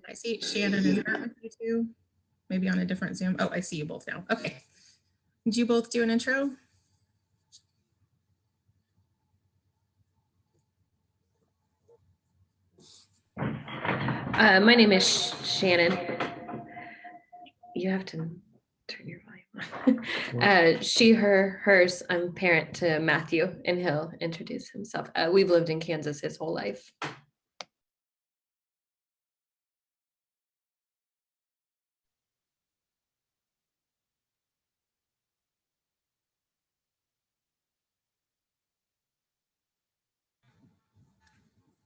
I see Shannon is there with you too, maybe on a different Zoom. Oh, I see you both now. Okay. Did you both do an intro? My name is Shannon. You have to turn your volume on. She, her, hers. I'm parent to Matthew, and he'll introduce himself. We've lived in Kansas his whole life.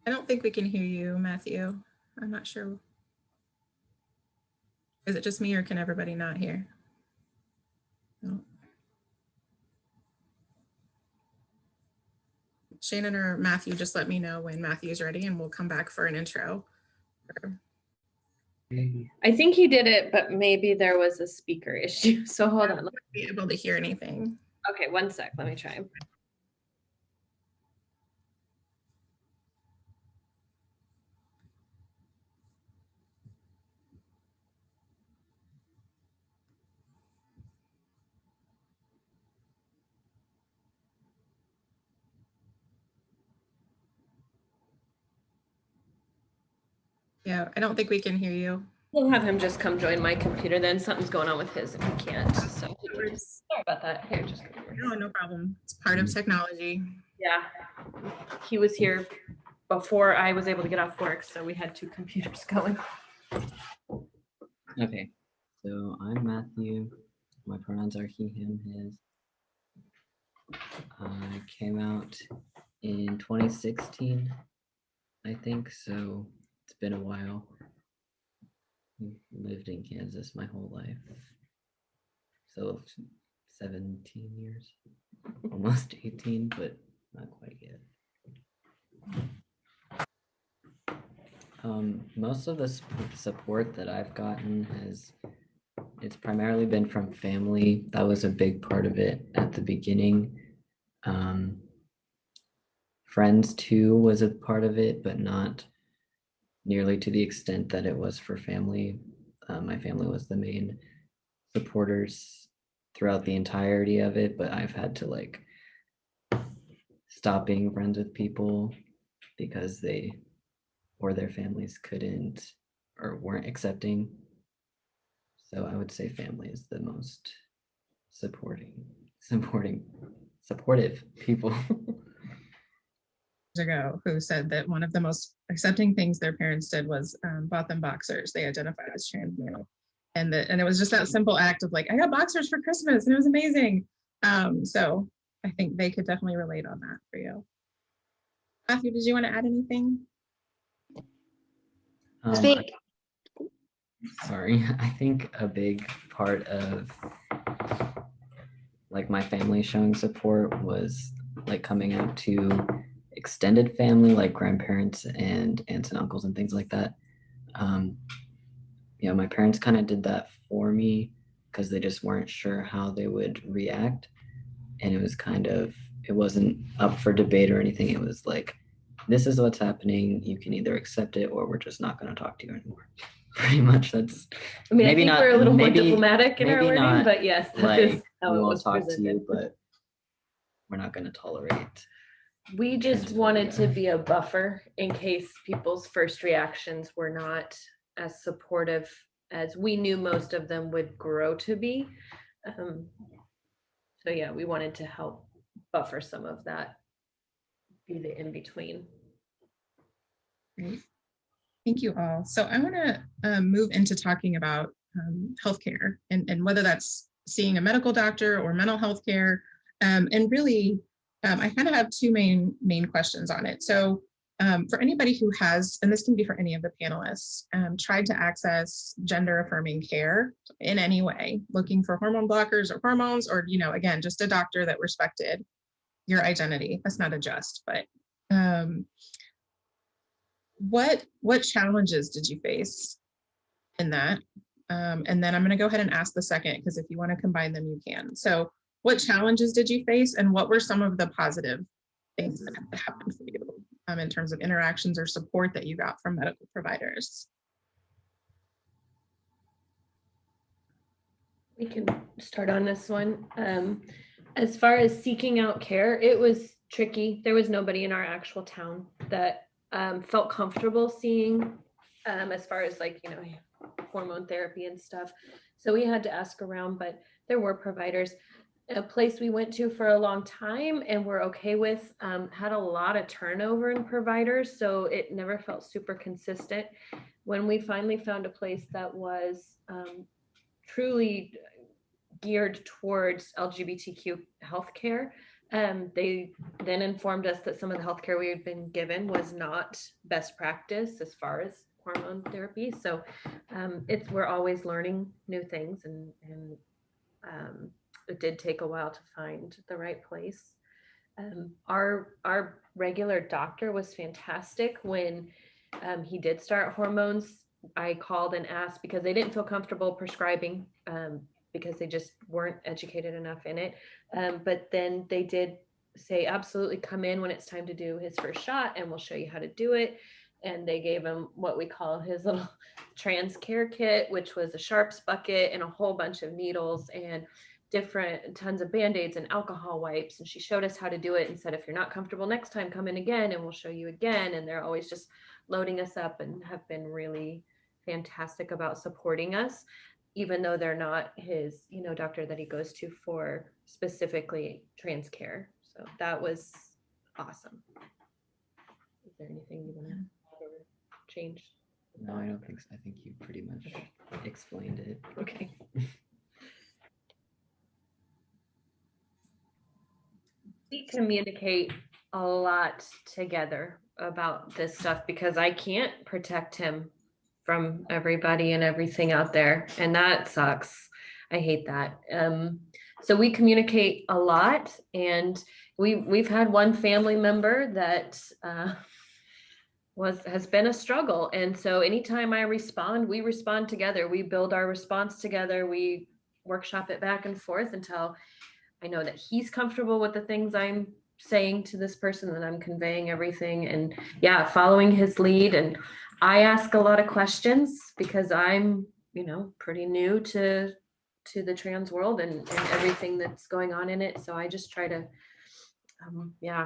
I don't think we can hear you, Matthew. I'm not sure. Is it just me or can everybody not hear? No. Shannon or Matthew, just let me know when Matthew's ready and we'll come back for an intro. I think he did it, but maybe there was a speaker issue. So hold on. Let me be able to hear anything. Okay, one sec. Let me try. Yeah, I don't think we can hear you. We'll have him just come join my computer then. Something's going on with his and he can't. So sorry about that. Here, just come over. No problem. It's part of technology. Yeah, he was here before I was able to get off work, so we had two computers going. Okay, so I'm Matthew. My pronouns are he, him, his. I came out in 2016, I think, so it's been a while. Lived in Kansas my whole life. So 17 years, almost 18, but not quite yet. Most of the support that I've gotten it's primarily been from family. That was a big part of it at the beginning. Friends too was a part of it, but not nearly to the extent that it was for family. My family was the main supporters throughout the entirety of it, but I've had to like stop being friends with people because they or their families couldn't or weren't accepting. So I would say family is the most supportive people. Ago, who said that one of the most accepting things their parents did was bought them boxers. They identified as trans male, and it was just that simple act of like, I got boxers for Christmas, and it was amazing. So I think they could definitely relate on that for you. Matthew, did you want to add anything? Sorry, I think a big part of like my family showing support was like coming out to extended family, like grandparents and aunts and uncles and things like that. My parents kind of did that for me because they just weren't sure how they would react. And it wasn't up for debate or anything. It was like, this is what's happening. You can either accept it or we're just not going to talk to you anymore. Pretty much that's. I mean, maybe I think we're a little more diplomatic in our wording, but yes, that is how it was presented. We won't talk to you, but we're not going to tolerate. We just wanted to be a buffer in case people's first reactions were not as supportive as we knew most of them would grow to be. So yeah, we wanted to help buffer some of that, be the in-between. Great. Thank you all. So I want to move into talking about healthcare and whether that's seeing a medical doctor or mental health care. And really, I kind of have two main questions on it. So for anybody who has, and this can be for any of the panelists, tried to access gender affirming care in any way, looking for hormone blockers or hormones, or, again, just a doctor that respected your identity. That's not a just, but what challenges did you face in that? And then I'm going to go ahead and ask the second, because if you want to combine them, you can. So what challenges did you face, and what were some of the positive things that happened for you in terms of interactions or support that you got from medical providers? We can start on this one. As far as seeking out care, it was tricky. There was nobody in our actual town that felt comfortable seeing as far as like, hormone therapy and stuff. So we had to ask around, but there were providers. A place we went to for a long time and we're okay with had a lot of turnover in providers. So it never felt super consistent. When we finally found a place that was truly geared towards LGBTQ healthcare, they then informed us that some of the healthcare we had been given was not best practice as far as hormone therapy. So we're always learning new things, and it did take a while to find the right place. Our regular doctor was fantastic. When he did start hormones, I called and asked because they didn't feel comfortable prescribing because they just weren't educated enough in it. But then they did say, absolutely come in when it's time to do his first shot and we'll show you how to do it. And they gave him what we call his little trans care kit, which was a sharps bucket and a whole bunch of needles and tons of Band-Aids and alcohol wipes. And she showed us how to do it and said, if you're not comfortable next time, come in again and we'll show you again. And they're always just loading us up and have been really fantastic about supporting us, even though they're not his, doctor that he goes to for specifically trans care. So that was awesome. Is there anything you want to add or change? No, I don't think so. I think you pretty much explained it. Okay. We communicate a lot together about this stuff because I can't protect him from everybody and everything out there, and that sucks. I hate that. So we communicate a lot, and we've had one family member that has been a struggle, and so anytime I respond, we respond together. We build our response together. We workshop it back and forth until I know that he's comfortable with the things I'm saying to this person, that I'm conveying everything, and following his lead. And I ask a lot of questions because I'm, pretty new to the trans world and everything that's going on in it. So I just try to,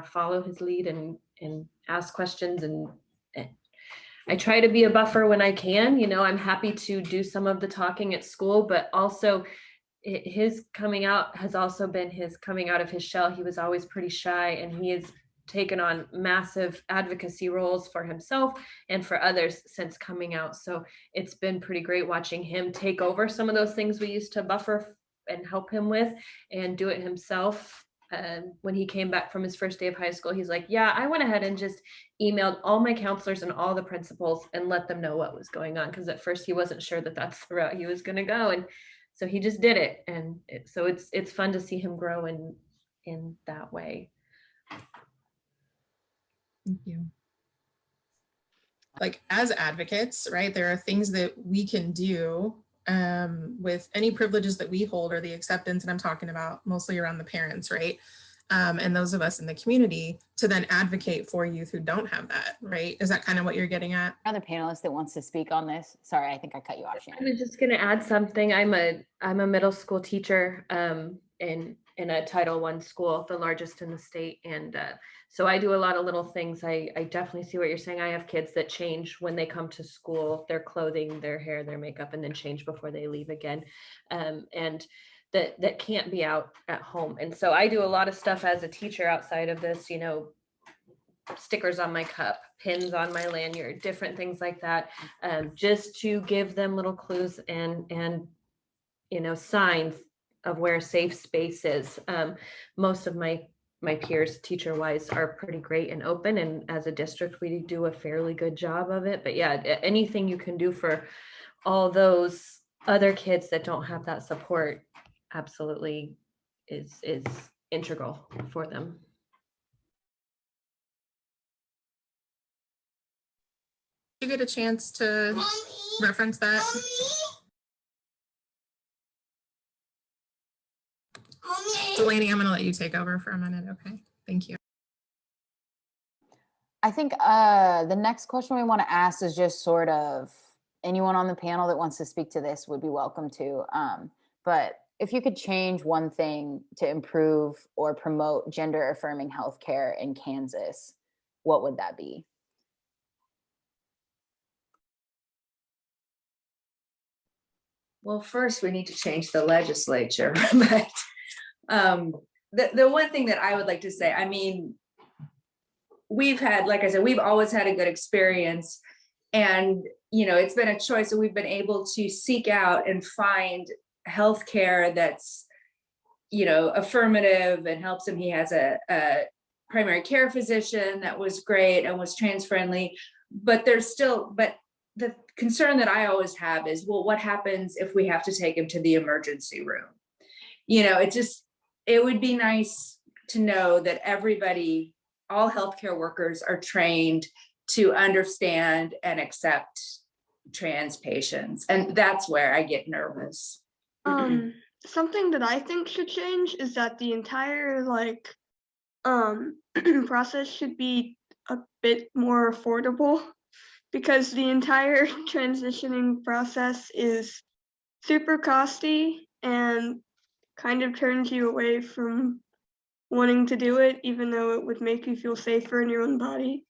follow his lead and ask questions. And I try to be a buffer when I can. I'm happy to do some of the talking at school, but also his coming out has also been his coming out of his shell. He was always pretty shy, and he has taken on massive advocacy roles for himself and for others since coming out. So it's been pretty great watching him take over some of those things we used to buffer and help him with and do it himself. When he came back from his first day of high school, he's like, I went ahead and just emailed all my counselors and all the principals and let them know what was going on. Because at first he wasn't sure that that's the route he was going to go. And so he just did it. And so it's fun to see him grow in that way. Thank you. Like, as advocates, right, there are things that we can do with any privileges that we hold, or the acceptance, and I'm talking about mostly around the parents, right? And those of us in the community, to then advocate for youth who don't have that, right? Is that kind of what you're getting at? Another panelist that wants to speak on this. Sorry, I think I cut you off, Shannon. I was just going to add something. I'm a middle school teacher in a Title I school, the largest in the state. And so I do a lot of little things. I definitely see what you're saying. I have kids that change when they come to school, their clothing, their hair, their makeup, and then change before they leave again. And that can't be out at home. And so I do a lot of stuff as a teacher outside of this, stickers on my cup, pins on my lanyard, different things like that, just to give them little clues and signs of where a safe space is. Most of my peers, teacher wise, are pretty great and open, and as a district we do a fairly good job of it. But anything you can do for all those other kids that don't have that support absolutely is integral for them. Did you get a chance to reference that? Delaney, I'm going to let you take over for a minute. Okay, thank you. I think the next question we want to ask is just sort of anyone on the panel that wants to speak to this would be welcome to. But if you could change one thing to improve or promote gender affirming healthcare in Kansas, what would that be? Well, first we need to change the legislature, but the one thing that I would like to say, I mean, we've had, like I said, we've always had a good experience, and it's been a choice that we've been able to seek out and find healthcare that's affirmative and helps him. He has a primary care physician that was great and was trans friendly, but the concern that I always have is, well, what happens if we have to take him to the emergency room? It would be nice to know that everybody, all healthcare workers, are trained to understand and accept trans patients. And that's where I get nervous. Something that I think should change is that the entire process should be a bit more affordable, because the entire transitioning process is super costly and kind of turns you away from wanting to do it, even though it would make you feel safer in your own body.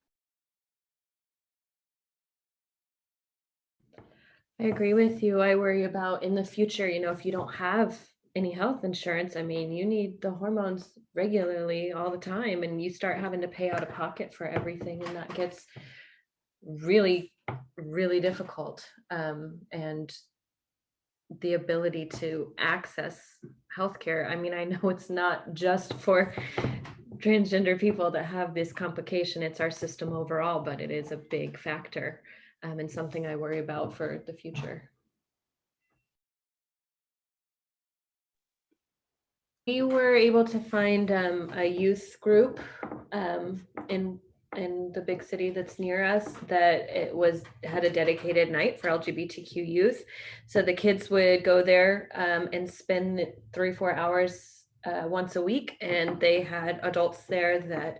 I agree with you. I worry about in the future, if you don't have any health insurance, I mean, you need the hormones regularly all the time, and you start having to pay out of pocket for everything, and that gets really, really difficult. And the ability to access healthcare. I mean, I know it's not just for transgender people that have this complication, it's our system overall, but it is a big factor, and something I worry about for the future. We were able to find a youth group in the big city that's near us that had a dedicated night for LGBTQ youth. So the kids would go there and spend 3-4 hours once a week, and they had adults there that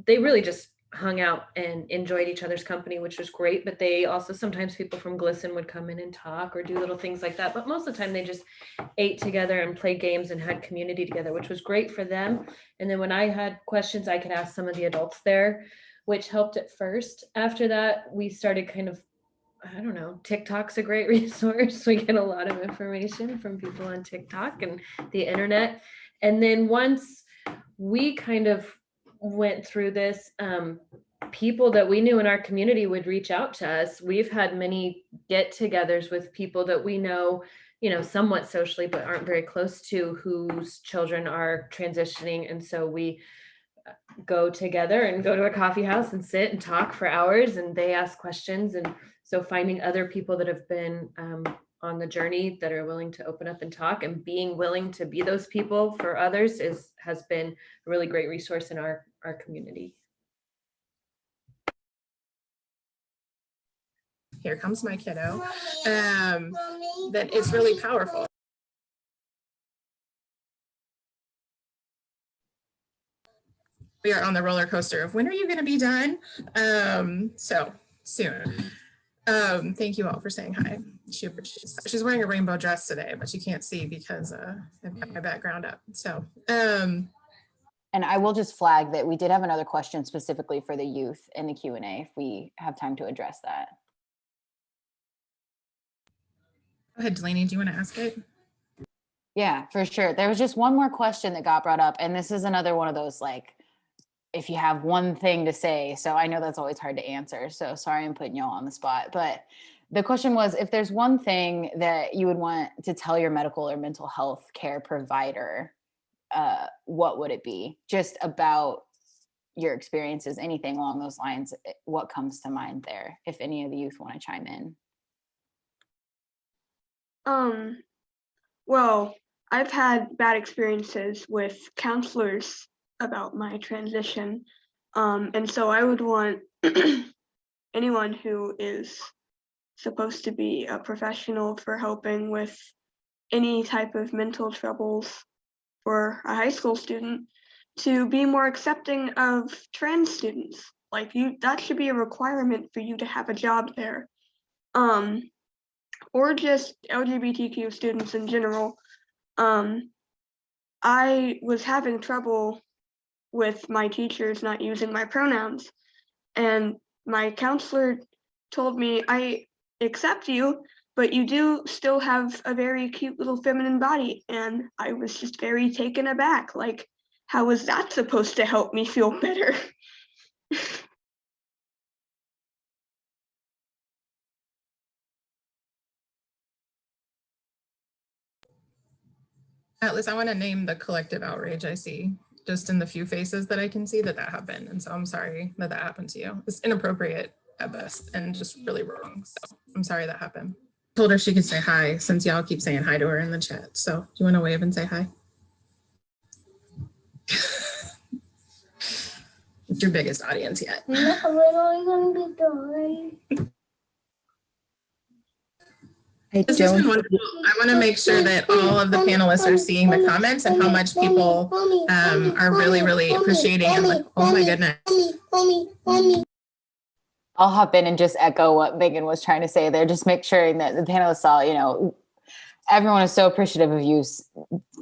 they really just hung out and enjoyed each other's company, which was great. But they also, sometimes people from GLSEN would come in and talk or do little things like that. But most of the time they just ate together and played games and had community together, which was great for them. And then when I had questions, I could ask some of the adults there, which helped at first. After that, we started kind of, I don't know, TikTok's a great resource. We get a lot of information from people on TikTok and the internet. And then once we kind of went through this, people that we knew in our community would reach out to us. We've had many get-togethers with people that we know, somewhat socially, but aren't very close to, whose children are transitioning. And so we go together and go to a coffee house and sit and talk for hours, and they ask questions. And so finding other people that have been on the journey that are willing to open up and talk, and being willing to be those people for others has been a really great resource in our community. Here comes my kiddo. That is really powerful. We are on the roller coaster of when are you going to be done? So soon. Thank you all for saying hi. She's wearing a rainbow dress today, but you can't see because I've got my background up. So, and I will just flag that we did have another question specifically for the youth in the Q&A, if we have time to address that. Go ahead, Delaney, do you want to ask it? Yeah, for sure. There was just one more question that got brought up, and this is another one of those, like, if you have one thing to say. So I know that's always hard to answer. So sorry I'm putting y'all on the spot. But the question was, if there's one thing that you would want to tell your medical or mental health care provider, what would it be? Just about your experiences, anything along those lines. What comes to mind there, if any of the youth want to chime in? Well, I've had bad experiences with counselors about my transition. And so I would want anyone who is supposed to be a professional for helping with any type of mental troubles for a high school student to be more accepting of trans students. Like, that should be a requirement for you to have a job there. Or just LGBTQ students in general. I was having trouble with my teachers not using my pronouns, and my counselor told me, I accept you, but you do still have a very cute little feminine body. And I was just very taken aback. Like, how was that supposed to help me feel better? Atlas, I want to name the collective outrage I see just in the few faces that I can see that happened. And so I'm sorry that happened to you. It's inappropriate at best and just really wrong. So I'm sorry that happened. I told her she could say hi since y'all keep saying hi to her in the chat. So do you want to wave and say hi? It's your biggest audience yet. No, we're only gonna be doing. This has been wonderful. I want to make sure that all of the panelists are seeing the comments and how much people are really, really appreciating. And like, oh my goodness. I'll hop in and just echo what Megan was trying to say there. Just make sure that the panelists all, you know, everyone is so appreciative of you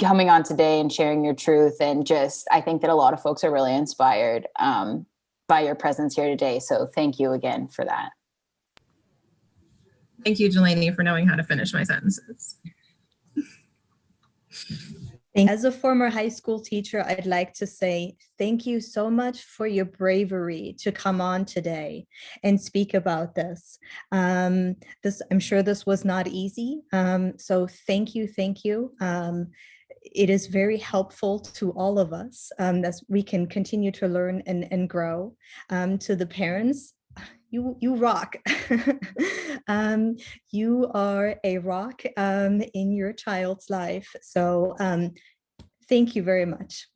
coming on today and sharing your truth. And just, I think that a lot of folks are really inspired by your presence here today. So thank you again for that. Thank you, Jelani, for knowing how to finish my sentences. As a former high school teacher, I'd like to say thank you so much for your bravery to come on today and speak about this. I'm sure this was not easy. So thank you, thank you. It is very helpful to all of us that we can continue to learn and grow. To the parents, you rock. You are a rock in your child's life. So thank you very much.